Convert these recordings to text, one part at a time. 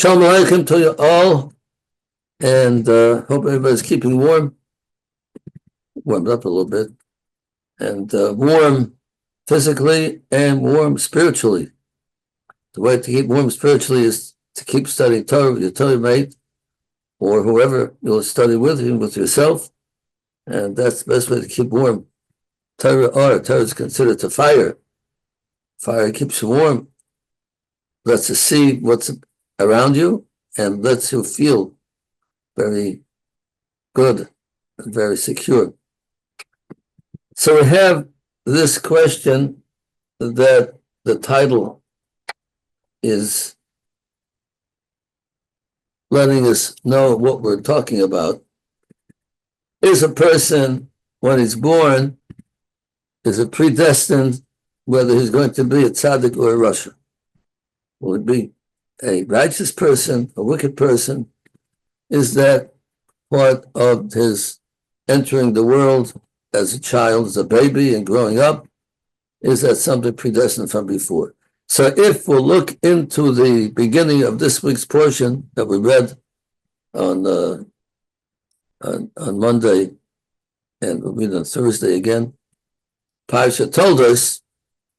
Shalom Aleichem to you all, and hope everybody's keeping warmed up a little bit, and warm physically and warm spiritually. The way to keep warm spiritually is to keep studying Torah with your Torah mate, or whoever you'll study with, even with yourself, and that's the best way to keep warm. Torah is considered a fire. Fire keeps you warm, lets you see what's around you, and lets you feel very good and very secure. So we have this question that the title is letting us know what we're talking about. Is a person, when he's born, is it predestined whether he's going to be a tzaddik or a rasha? Will it be a righteous person, a wicked person? Is that part of his entering the world as a child, as a baby, and growing up? Is that something predestined from before? So if we'll look into the beginning of this week's portion that we read on Monday, and we'll read on Thursday again, Parsha told us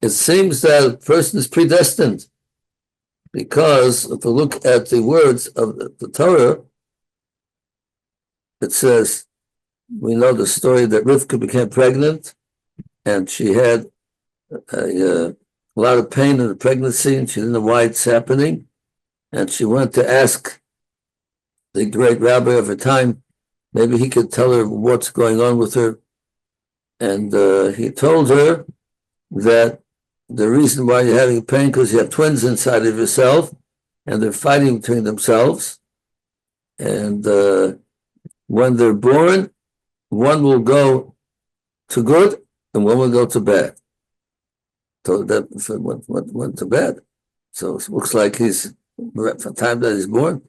it seems that a person is predestined, because if we look at the words of the Torah, it says, we know the story that Rivka became pregnant, and she had a lot of pain in the pregnancy, and she didn't know why it's happening, and she went to ask the great rabbi of her time, maybe he could tell her what's going on with her, and he told her that the reason why you're having pain because you have twins inside of yourself, and they're fighting between themselves, and when they're born, one will go to good and one will go to bad. So that went to bad. So it looks like he's, from the time that he's born,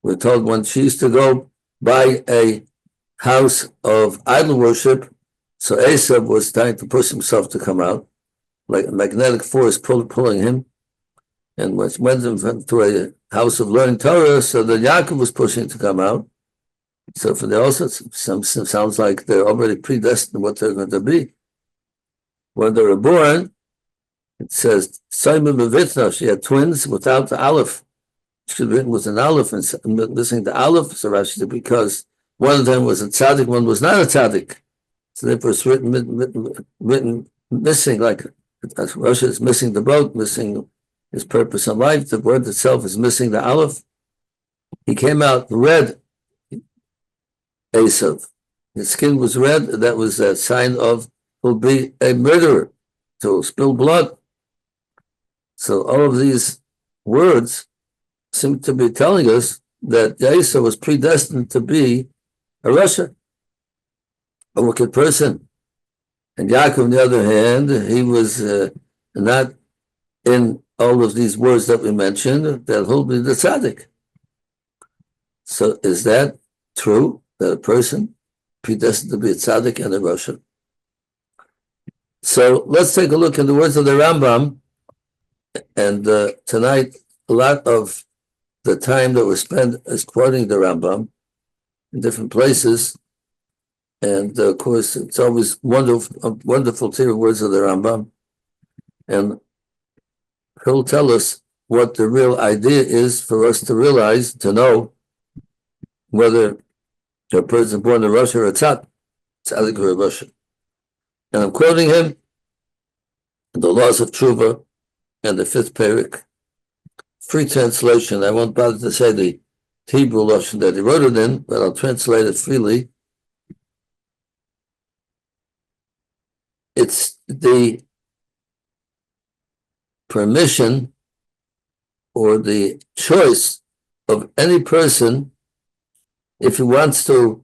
we're told when she used to go by a house of idol worship, so Eisav was trying to push himself to come out, like a magnetic force pulling him. And when she went to a house of learning Torah, so that Yaakov was pushing to come out. So for the also, sounds like they're already predestined what they're going to be. When they were born, it says, Simon Bevitna, she had twins without the aleph. She was written with an aleph and missing the aleph, so Rashi said, because one of them was a tzaddik, one was not a tzaddik. So therefore it's written missing, like Rashi is missing the boat, missing his purpose in life. The word itself is missing the aleph. He came out red, Eisav. His skin was red. That was a sign of will be a murderer, to spill blood. So all of these words seem to be telling us that Eisav was predestined to be a rasha, a wicked person. And Yaakov, on the other hand, he was not in all of these words that we mentioned, that he'll be the tzaddik. So is that true, that a person predestined to be a tzaddik and a rasha? So let's take a look at the words of the Rambam. And tonight, a lot of the time that we spend is quoting the Rambam in different places. And of course, it's always wonderful to hear words of the Rambam. And he'll tell us what the real idea is for us to realize, to know whether a person born in Russia or a tzaddik or a Russia. And I'm quoting him in the Laws of Tshuva and the 5th parak. Free translation. I won't bother to say the Hebrew Lashon that he wrote it in, but I'll translate it freely. It's the permission or the choice of any person, if he wants to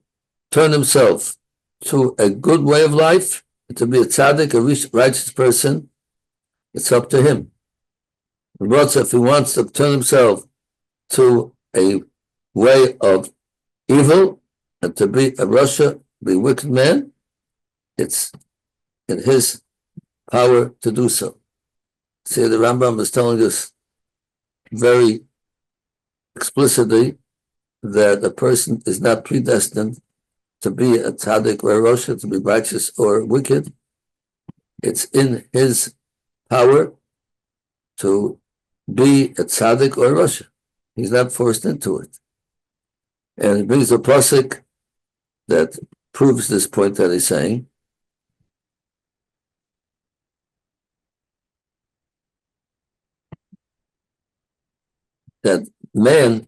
turn himself to a good way of life, to be a tzaddik, a righteous person, it's up to him. But if he wants to turn himself to a way of evil and to be a rasha, be a wicked man, it's in his power to do so. See, the Rambam is telling us very explicitly that a person is not predestined to be a tzaddik or a rosha, to be righteous or wicked. It's in his power to be a tzaddik or a rosha. He's not forced into it. And it brings a pasuk that proves this point that he's saying. That man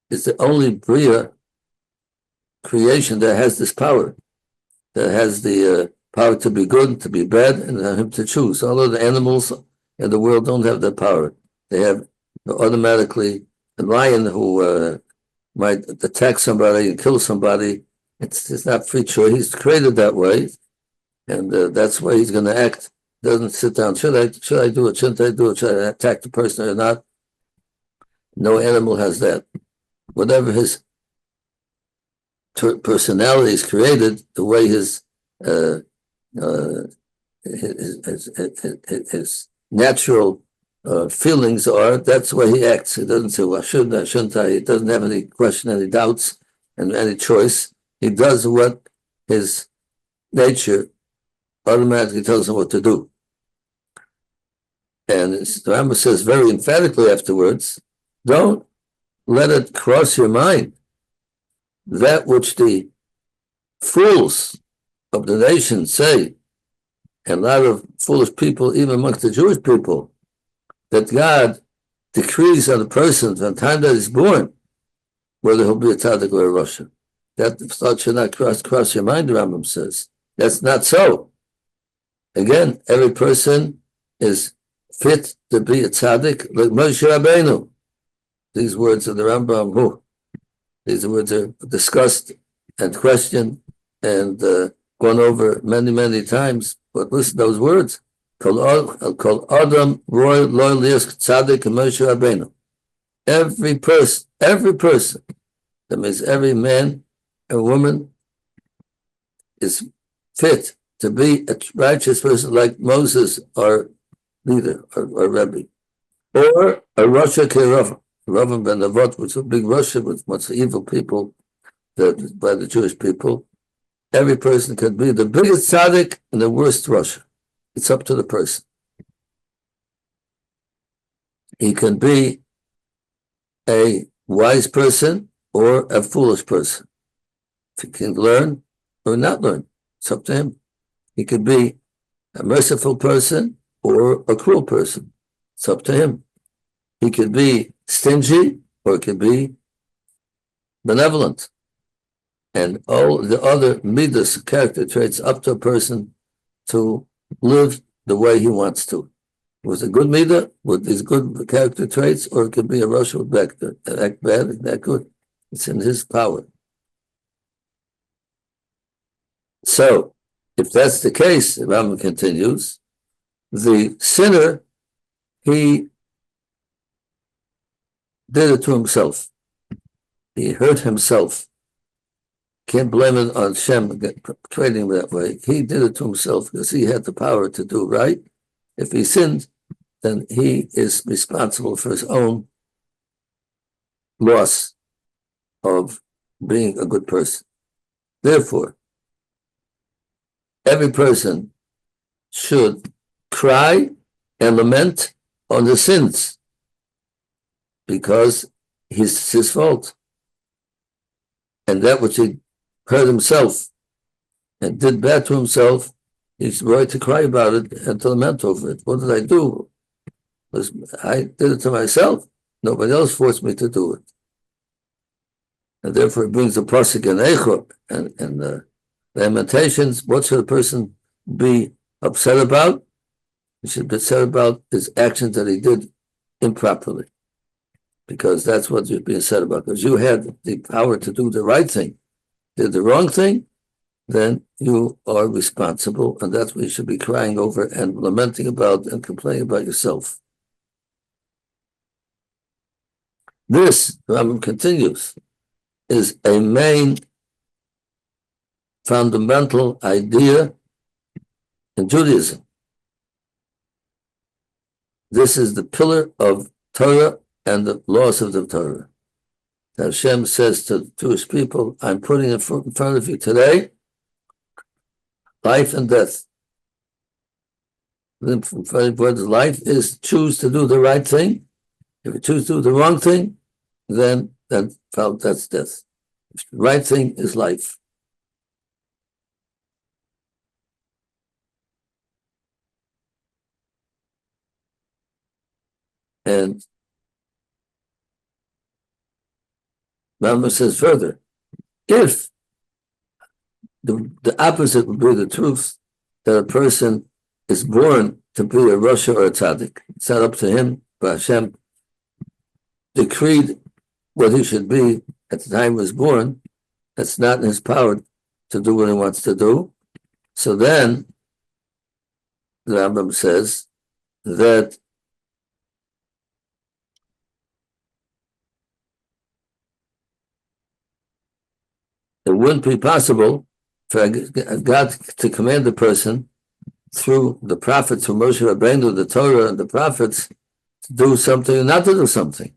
is the only bria creation that has this power, that has the power to be good, to be bad, and him to choose. All of the animals in the world don't have that power. They have automatically a lion who might attack somebody and kill somebody. It's not free choice. He's created that way, and that's why he's going to act. Doesn't sit down. Should I do it? Shouldn't I do it? Should I attack the person or not? No animal has that. Whatever his personality is created, the way his natural feelings are, that's the way he acts. He doesn't say, well, shouldn't I? He doesn't have any question, any doubts, and any choice. He does what his nature automatically tells him what to do. And the Rambam says very emphatically afterwards, don't let it cross your mind that which the fools of the nation say, and a lot of foolish people, even amongst the Jewish people, that God decrees on a person from the time that he's born whether he'll be a tzaddik or a rasha. That thought should not cross your mind, the Rambam says. That's not so. Again, every person is fit to be a tzaddik, like Moshe Rabbeinu. These words of the Rambam, these words are discussed and questioned and gone over many, many times. But listen to those words. Kol Adam Roy Loy Lias Tzaddik and Moshe Rabbeinu. Every person, that means every man and woman is fit to be a righteous person like Moses, our leader, or Rebbe, or a Rasha Kerava. Rav ben Avot was a big Russia with much evil people by the Jewish people. Every person can be the biggest tzaddik and the worst Russia. It's up to the person. He can be a wise person or a foolish person. If he can learn or not learn, it's up to him. He could be a merciful person or a cruel person. It's up to him. He could be stingy or it could be benevolent. And all the other midas, character traits, up to a person to live the way he wants to. With a good midah, with these good character traits, or it could be a Rosh with act bad, act good. It's in his power. So, if that's the case, the Rambam continues, the sinner, he did it to himself. He hurt himself. Can't blame it on Shem trading that way. He did it to himself because he had the power to do right. If he sinned, then he is responsible for his own loss of being a good person. Therefore, every person should cry and lament on the sins because it's his fault. And that which he hurt himself and did bad to himself, he's right to cry about it and to lament over it. What did I do? I did it to myself. Nobody else forced me to do it. And therefore it brings the pasuk in Eichot and the Lamentations. What should a person be upset about? He should be upset about his actions that he did improperly. Because that's what you're being said about. Because you had the power to do the right thing, did the wrong thing, then you are responsible, and that's what you should be crying over and lamenting about and complaining about yourself. This, Rambam continues, is a main fundamental idea in Judaism. This is the pillar of Torah and the laws of the Torah. Hashem says to Jewish people, I'm putting in front of you today life and death. Life is choose to do the right thing. If you choose to do the wrong thing, then that's death. The right thing is life. And Rambam says further, if the opposite would be the truth, that a person is born to be a Rasha or a Tzaddik. It's not up to him, but Hashem decreed what he should be at the time he was born. That's not in his power to do what he wants to do. So then, the Rambam says that it wouldn't be possible for God to command a person through the prophets, through Moshe Rabbeinu, the Torah, and the prophets, to do something or not to do something.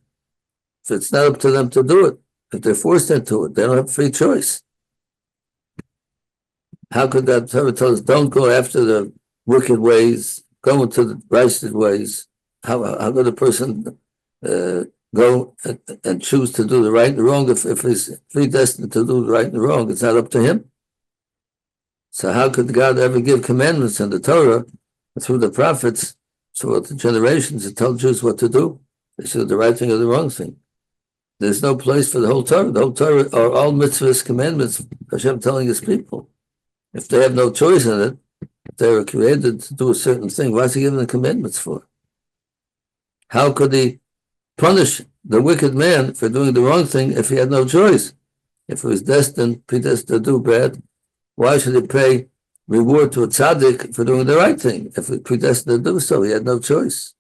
If it's not up to them to do it, if they're forced into it, they don't have free choice. How could that Torah tell us, don't go after the wicked ways, go into the righteous ways? How could a person go and choose to do the right and the wrong if he's predestined to do the right and the wrong? It's not up to him. So how could God ever give commandments in the Torah through the prophets, throughout the generations, to tell Jews what to do? They should do the right thing or the wrong thing. There's no place for the whole Torah. The whole Torah are all mitzvahs, commandments, Hashem telling his people. If they have no choice in it, if they were created to do a certain thing, why is he giving the commandments for? How could he punish the wicked man for doing the wrong thing if he had no choice? If he was predestined to do bad, why should he pay reward to a tzaddik for doing the right thing? If he predestined to do so, he had no choice.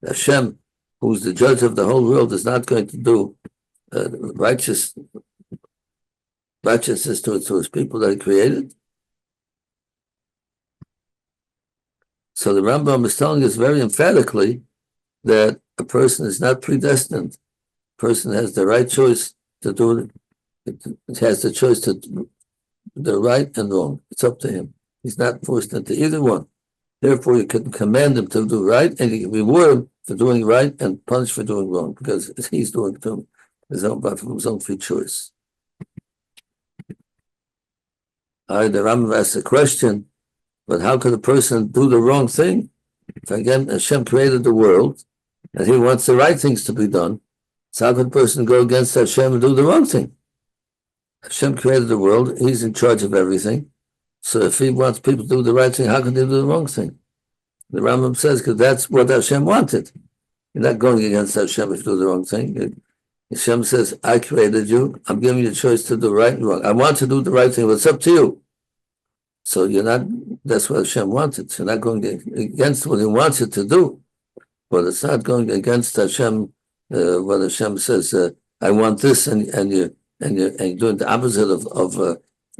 Hashem, who's the judge of the whole world, is not going to do righteousness to his people that he created. So the Rambam is telling us very emphatically that a person is not predestined. A person has the right choice to do it. It has the choice to do the right and wrong. It's up to him. He's not forced into either one. Therefore, you can command him to do right, and you can reward him for doing right and punish for doing wrong, because he's doing it from his own free choice. All right, the Rambam asks a question, but how could a person do the wrong thing? If again, Hashem created the world, and he wants the right things to be done, so how could a person go against Hashem and do the wrong thing? Hashem created the world, he's in charge of everything. So if he wants people to do the right thing, how can they do the wrong thing? The Rambam says, because that's what Hashem wanted. You're not going against Hashem if you do the wrong thing. Hashem says, I created you, I'm giving you a choice to do right and wrong. I want to do the right thing, but it's up to you. So you're not, that's what Hashem wanted. So you're not going against what he wants you to do. But it's not going against Hashem, what Hashem says, I want this, and you're doing the opposite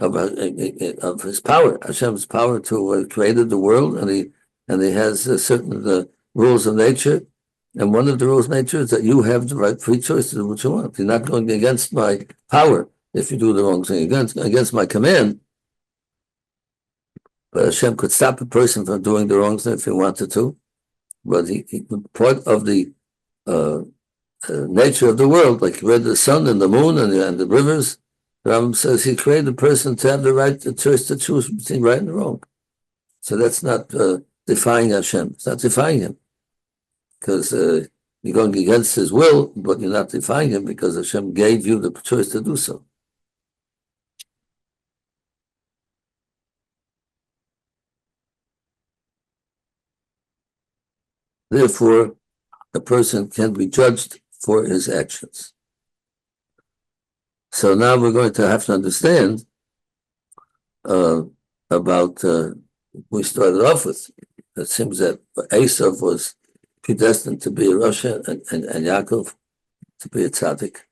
of his power. Hashem's power to created the world, and he has certain rules of nature, and one of the rules of nature is that you have the right free choice to do what you want. You're not going against my power if you do the wrong thing, against my command. But Hashem could stop a person from doing the wrong thing if he wanted to. But part of the nature of the world, like the sun and the moon and the rivers, Rambam says he created a person to have the right choice to choose between right and wrong. So that's not defying Hashem. It's not defying him, because you're going against his will, but you're not defying him because Hashem gave you the choice to do so. Therefore, a person can be judged for his actions. So now we're going to have to understand about, we started off with, it seems that Eisav was predestined to be a Rasha and Yaakov to be a tzaddik.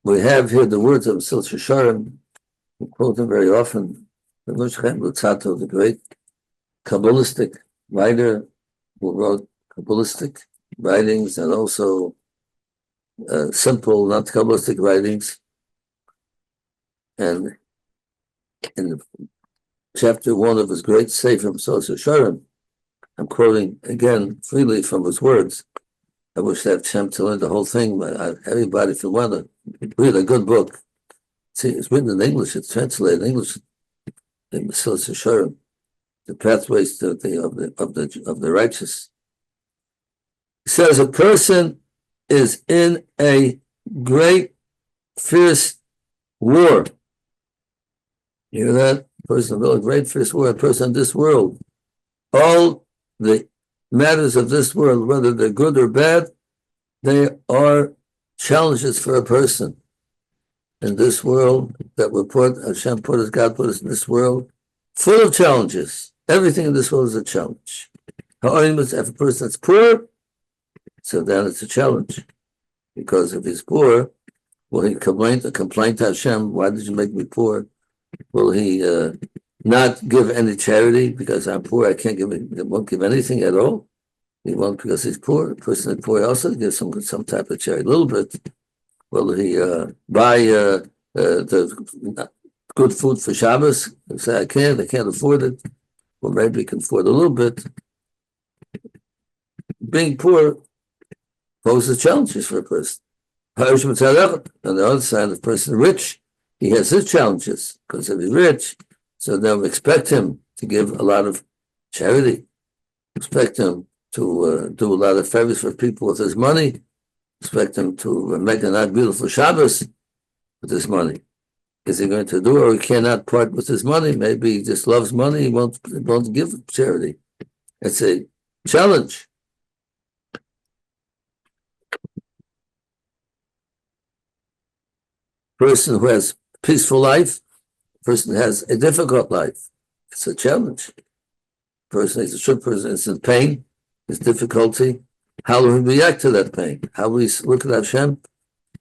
We have here the words of Sil Shisharim, we quote him very often, Rabbi Chaim Mintz, the great Kabbalistic writer who wrote Kabbalistic writings and also simple, not Kabbalistic writings. And in chapter 1 of his great Sefer Mesillas Yesharim, I'm quoting again freely from his words. I wish I had Shem to learn the whole thing, but everybody, if you want to read a good book, see, it's written in English, it's translated in English in Mesillas Yesharim, the pathways of the righteous. He says a person is in a great, fierce war. You hear that? A person in a great, fierce war, a person in this world. All the matters of this world, whether they're good or bad, they are challenges for a person. In this world that we're put, Hashem put us, God put us in this world, full of challenges. Everything in this world is a challenge. If a person that's poor, so then it's a challenge. Because if he's poor, will he complain to Hashem, why did you make me poor? Will he not give any charity because I'm poor? Won't give anything at all. He won't because he's poor. A person that's poor also gives some type of charity, a little bit. Will he buy the good food for Shabbos? He say I can't afford it. Well, maybe he can afford a little bit. Being poor poses challenges for a person. On the other side, if a person is rich, he has his challenges, because if he's rich, so they'll expect him to give a lot of charity, expect him to do a lot of favors for people with his money, expect him to make a nice beautiful Shabbos with his money. Is he going to do it, or he cannot part with his money? Maybe he just loves money, he won't give charity. It's a challenge. Person who has a peaceful life, person who has a difficult life. It's a challenge. Person is a true person is in pain, is difficulty. How will he react to that pain? How will he look at Hashem?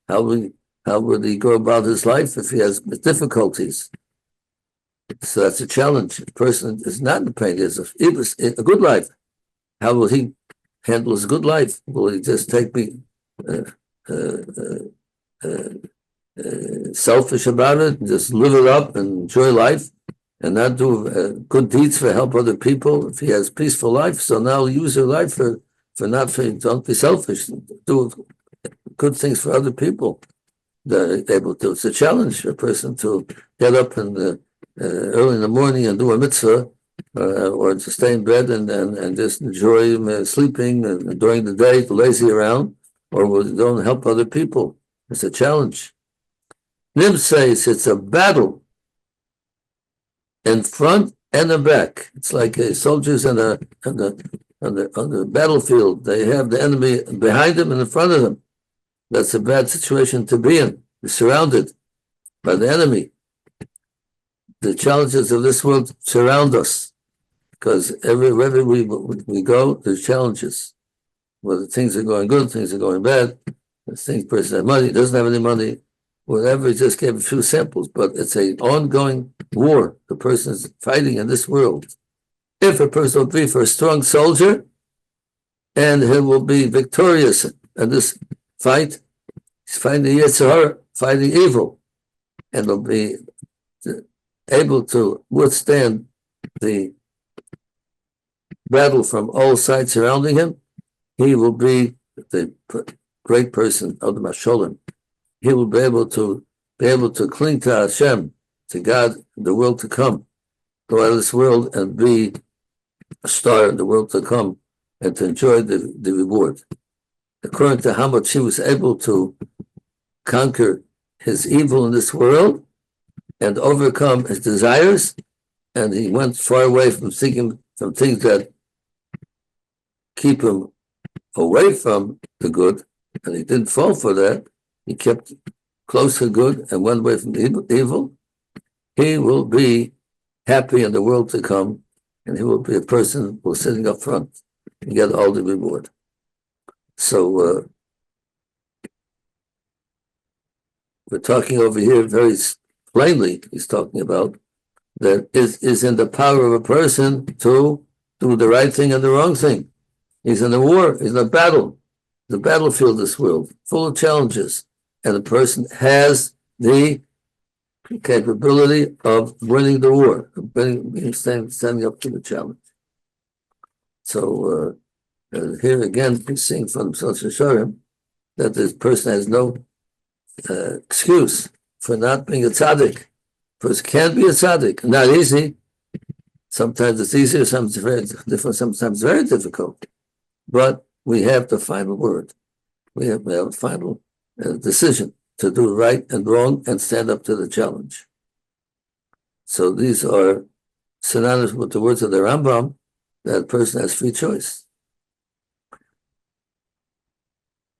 How would he go about his life if he has difficulties? So that's a challenge. A person is not in pain, he has a good life. How will he handle his good life? Will he just be selfish about it, and just live it up and enjoy life, and not do good deeds for help other people? If he has peaceful life, so now use your life don't be selfish, do good things for other people. They're able to. It's a challenge for a person to get up early in the morning and do a mitzvah, or to stay in bed and just enjoy sleeping, and during the day to lazy around, or don't help other people. It's a challenge. Nim says it's a battle in front and the back. It's like soldiers on the battlefield. They have the enemy behind them and in front of them. That's a bad situation to be in. You're surrounded by the enemy. The challenges of this world surround us, because wherever we go, there's challenges. Whether things are going good, things are going bad. Things person has money, doesn't have any money, whatever. He just gave a few samples, but it's an ongoing war the person is fighting in this world. If a person will be for a strong soldier, and he will be victorious in this fight, he's fighting the Yetzer Hara, fighting evil, and will be able to withstand the battle from all sides surrounding him. He will be the great person of the Masholim. He will be able to cling to Hashem, to God, in the world to come, go out of this world and be a star in the world to come, and to enjoy the reward. According to how much he was able to conquer his evil in this world and overcome his desires, and he went far away from things that keep him away from the good, and he didn't fall for that. He kept close to good and went away from evil. He will be happy in the world to come, and he will be a person who's sitting up front and get all the reward. So we're talking over here very plainly. He's talking about that is in the power of a person to do the right thing and the wrong thing. He's in a war, he's in a battle. the battlefield of this world, full of challenges, and a person has the capability of winning the war, of standing up to the challenge. So here again, we're seeing from Shalom that this person has no excuse for not being a tzaddik. Person can't be a tzaddik. Not easy. Sometimes it's easier, sometimes very difficult, sometimes very difficult. But we have the final word. We have a final decision to do right and wrong and stand up to the challenge. So these are synonymous with the words of the Rambam, that a person has free choice.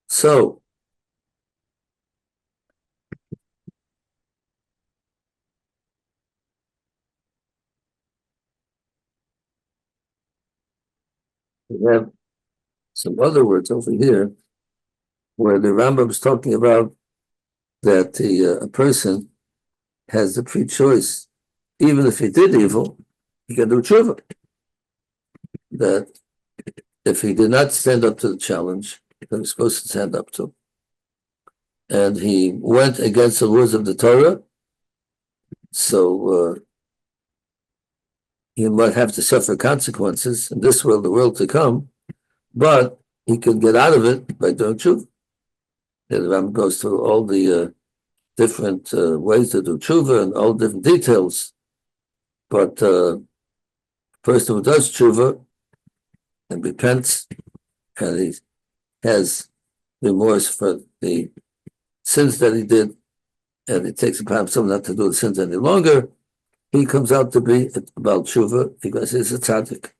So, we have some other words over here where the Rambam is talking about that a person has the free choice. Even if he did evil, he can do tshuva. That if he did not stand up to the challenge that he was supposed to stand up to, and he went against the words of the Torah, so he might have to suffer consequences in this world, the world to come, but he can get out of it by doing tshuva. The Ram goes through all the different ways to do tshuva and all different details, but the person who does tshuva and repents, and he has remorse for the sins that he did, and he takes upon himself not to do the sins any longer, he comes out to be about tshuva because he's a tzaddik,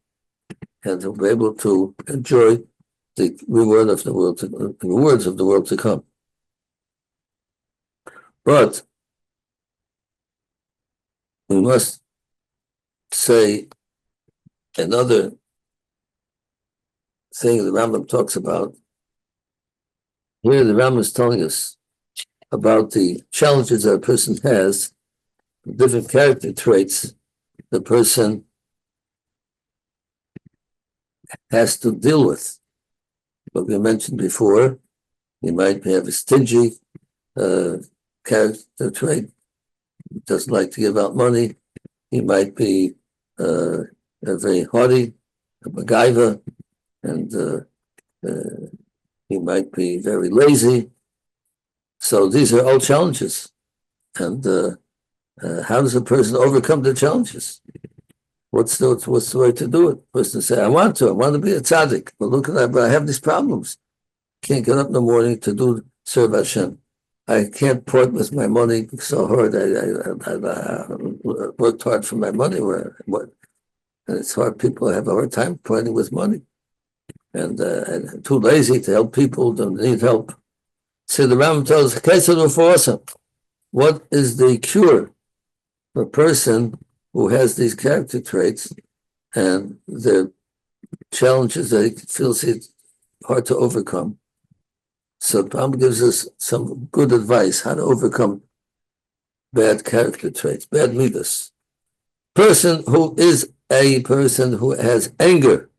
and he'll be able to enjoy the reward of the world, the rewards of the world to come. But we must say another thing the Rambam talks about. Here the Rambam is telling us about the challenges that a person has, different character traits the person has to deal with. What we mentioned before, he might have a stingy character trait, he doesn't like to give out money. He might be a very haughty, a MacGyver, and he might be very lazy. So these are all challenges. And how does a person overcome the challenges? What's the way to do it? The person say, I want to be a tzaddik. But look at that, but I have these problems. Can't get up in the morning to serve Hashem. I can't part with my money so hard. I worked hard for my money. And it's hard. People have a hard time parting with money. And too lazy to help people, don't need help. So the Rambam tells us, what is the cure for a person who has these character traits and the challenges that he feels it's hard to overcome? So the Rambam gives us some good advice how to overcome bad character traits, bad midas. Person who is a person who has anger,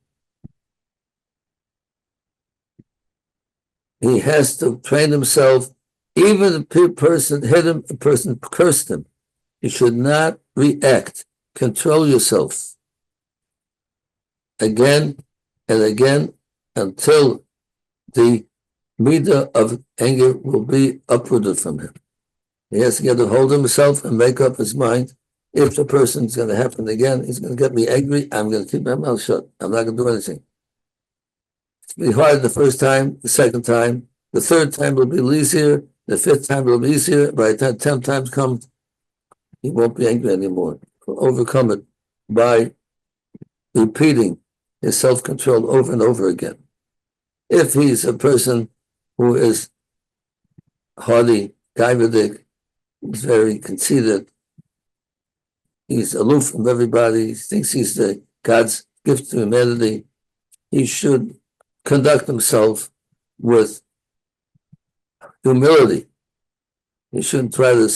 he has to train himself. Even if a person hit him, a person cursed him, you should not react. Control yourself again and again until the midah of anger will be uprooted from him. He has to get a hold of himself and make up his mind. If the person's going to happen again, he's going to get me angry, I'm going to keep my mouth shut. I'm not going to do anything. It'll be hard the first time, the second time, the third time will be easier, the fifth time will be easier. By the time 10 times come, he won't be angry anymore. He'll overcome it by repeating his self-control over and over again. If he's a person who is haughty, gaivadik, he's very conceited, he's aloof from everybody, he thinks he's the God's gift to humanity, he should conduct himself with humility. He shouldn't try to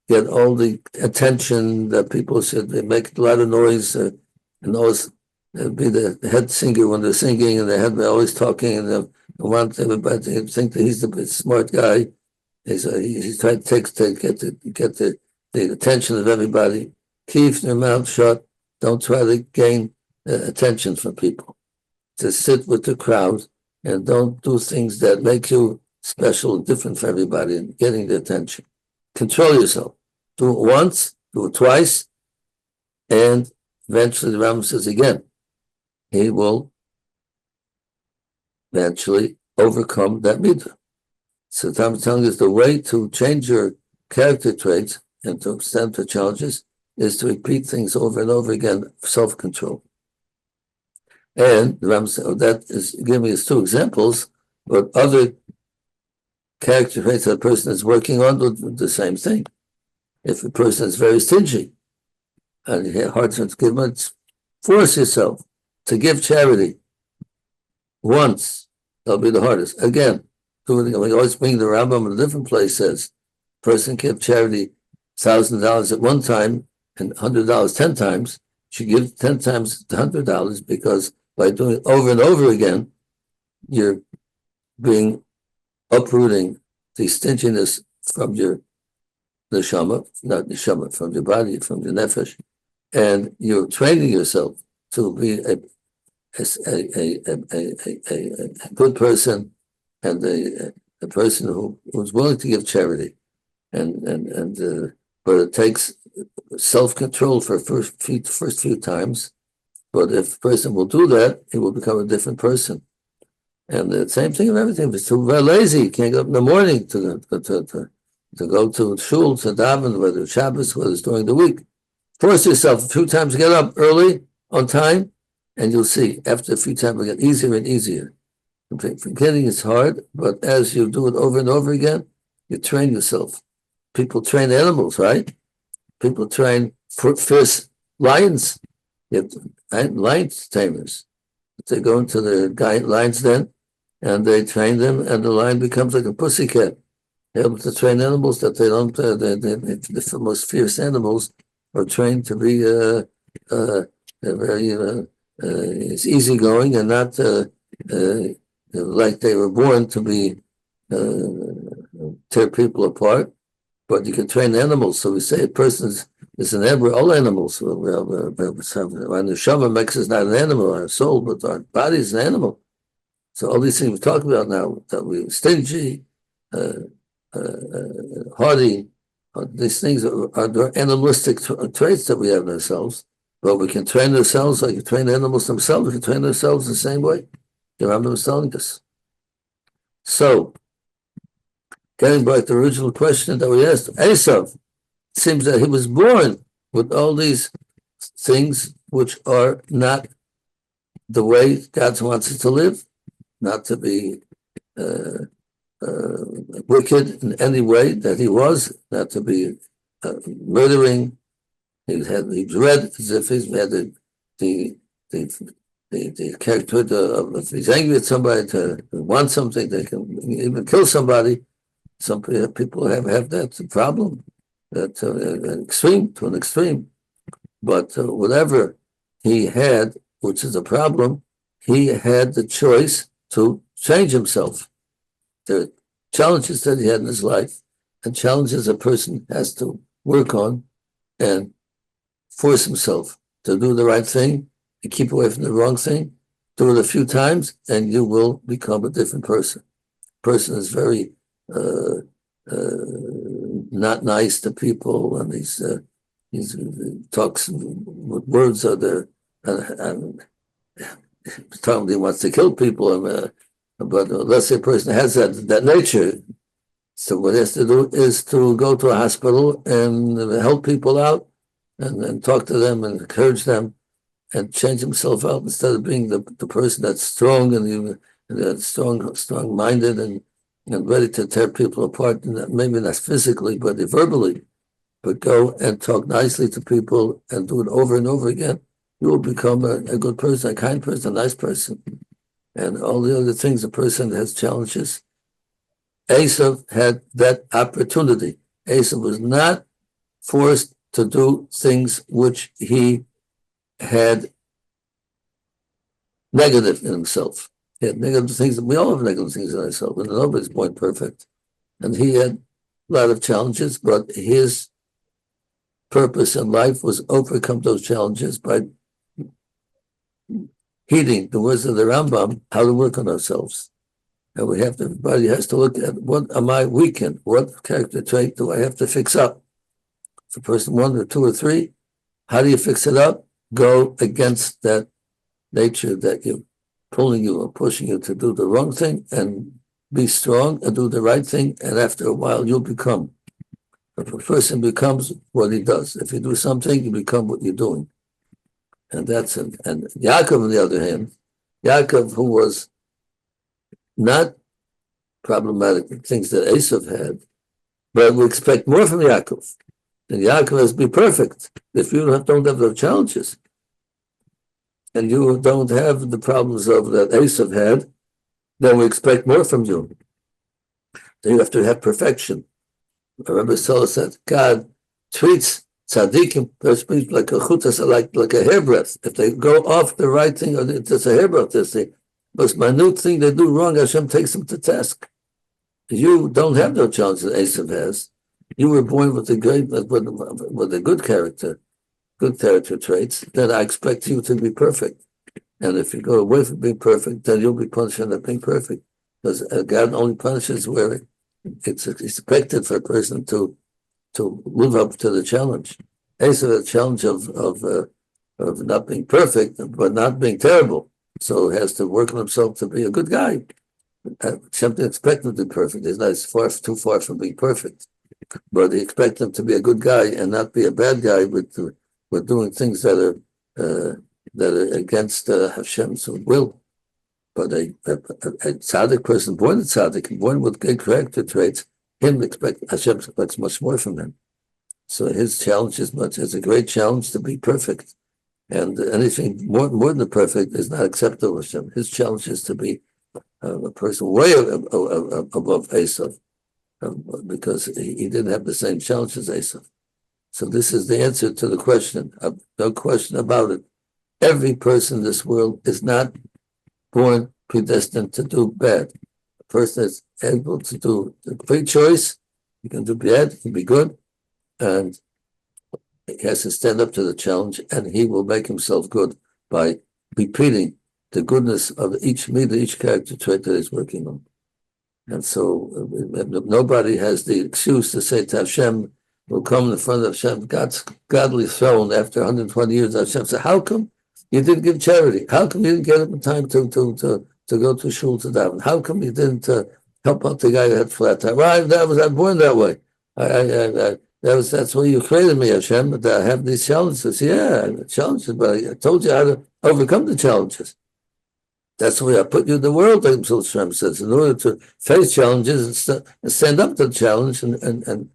get all the attention that people should make a lot of noise and always be the head singer when they're singing, and the head always talking, and they want everybody to think that he's the smart guy. He's trying to get the attention of everybody. Keep your mouth shut. Don't try to gain attention from people. Just sit with the crowd and don't do things that make you special and different for everybody and getting the attention. Control yourself. Do it once, do it twice, and eventually the Rambam says again, he will eventually overcome that midah. So I'm telling you, the way to change your character traits and to stand for challenges is to repeat things over and over again, self-control. And the Rambam said, that is giving us two examples, but other character traits that a person is working on do the same thing. If a person is very stingy and you have hard to give money, force yourself to give charity once. That'll be the hardest. Again, we always bring the Rambam in a different place says, person give charity $1,000 at one time and $100 10 times. She gives 10 times $100 because by doing it over and over again, you're uprooting the stinginess from your neshama, not neshama, from your body, from your nefesh, and you're training yourself to be a good person and a person who's willing to give charity, but it takes self-control for first few times. But if a person will do that, he will become a different person. And the same thing with everything. If it's too very lazy, you can't get up in the morning to go to shul, to daven, whether it's Shabbos, whether it's during the week. Force yourself a few times to get up early, on time, and you'll see, after a few times, it'll get easier and easier. Forgetting is hard, but as you do it over and over again, you train yourself. People train animals, right? People train fierce lions. You have lion tamers. They go into the lion's den, and they train them, and the lion becomes like a pussycat. They're able to train animals that they don't. The most fierce animals are trained to be very it's easygoing and not like they were born to be tear people apart. But you can train animals. So we say a person is an animal. All animals. Our neshama makes us not an animal, our soul, but our body is an animal. So all these things we talk about now, that we're stingy, hardy, these things are animalistic traits that we have in ourselves. But we can train ourselves like we train animals themselves. We can train ourselves the same way. The Rambam is telling us. So, getting back to the original question that we asked, Eisav, it seems that he was born with all these things which are not the way God wants us to live, not to be wicked in any way that he was, not to be murdering. He was read as if he had the character of if he's angry at somebody to want something, they can even kill somebody. Some people have that problem, that to an extreme. But whatever he had, which is a problem, he had the choice to change himself. There are challenges that he had in his life, and challenges a person has to work on and force himself to do the right thing and keep away from the wrong thing. Do it a few times, and you will become a different person. Person is very not nice to people, and he talks with words of and telling him he wants to kill people, but let's say a person has that nature. So what he has to do is to go to a hospital and help people out and talk to them and encourage them and change himself out instead of being the person that's strong and strong-minded and ready to tear people apart, maybe not physically, but verbally. But go and talk nicely to people and do it over and over again. You will become a good person, a kind person, a nice person. And all the other things, a person has challenges. Eisav had that opportunity. Eisav was not forced to do things which he had negative in himself. He had negative things. We all have negative things in ourselves, and nobody's born perfect. And he had a lot of challenges, but his purpose in life was overcome those challenges by heeding the words of the Rambam, how to work on ourselves. And we have to, everybody has to look at, what am I weak in? What character trait do I have to fix up? For person 1 or 2 or 3, how do you fix it up? Go against that nature that you're pulling you or pushing you to do the wrong thing, and be strong and do the right thing, and after a while you'll become. If a person becomes what he does, if you do something, you become what you're doing. And that's it. And Yaakov, on the other hand, Yaakov, who was not problematic with things that Eisav had, but we expect more from Yaakov. And Yaakov has to be perfect. If you don't have those challenges, and you don't have the problems of that Eisav had, then we expect more from you. Then you have to have perfection. Rabbi Chaim said, God treats tzaddikim like a chutas, like a hairbreadth. If they go off the right thing, or it's a hairbreadth, it's the most minute thing they do wrong, Hashem takes them to task. You don't have no challenges that Eisav has. You were born with a good character, good character traits. Then I expect you to be perfect. And if you go away from being perfect, then you'll be punished for not being perfect. Because God only punishes where it's expected for a person to live up to the challenge. Eisav had the challenge of not being perfect, but not being terrible. So he has to work on himself to be a good guy. Something expected to be perfect. He's not too far from being perfect. But he expects him to be a good guy and not be a bad guy with doing things that are against Hashem's will. But a tzaddik person, born a tzaddik, born with good character traits, Hashem expects much more from him. So his challenge is a great challenge to be perfect. And anything more than perfect is not acceptable to Hashem. His challenge is to be a person way above Eisav, because he didn't have the same challenge as Eisav. So this is the answer to the question. No question about it. Every person in this world is not born predestined to do bad. A person is able to do a free choice. He can do bad, he can be good, and he has to stand up to the challenge, and he will make himself good by repeating the goodness of each character trait that he's working on. And so nobody has the excuse to say to Hashem, will come in front of Hashem, God's godly throne after 120 years. Hashem said, how come you didn't give charity? How come you didn't get up in time to go to shul to daven? How come you didn't help out the guy who had flat tire? Well, I'm born that way. That's why you created me, Hashem, but I have these challenges. Yeah, challenges, but I told you how to overcome the challenges. That's why I put you in the world, Hashem says, in order to face challenges and stand up to the challenge and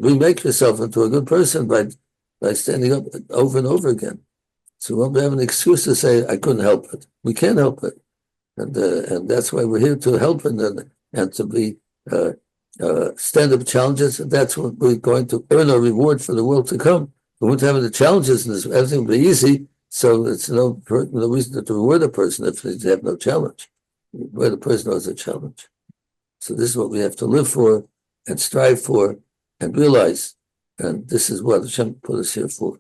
remake yourself into a good person by standing up over and over again. So we won't have an excuse to say, I couldn't help it. We can't help it. And that's why we're here to help and to be stand up challenges. And that's what we're going to earn a reward for the world to come. We won't have any challenges, and everything will be easy. So it's no reason to reward a person if they have no challenge. Reward a person who has a challenge. So this is what we have to live for and strive for and realize. And this is what Hashem put us here for.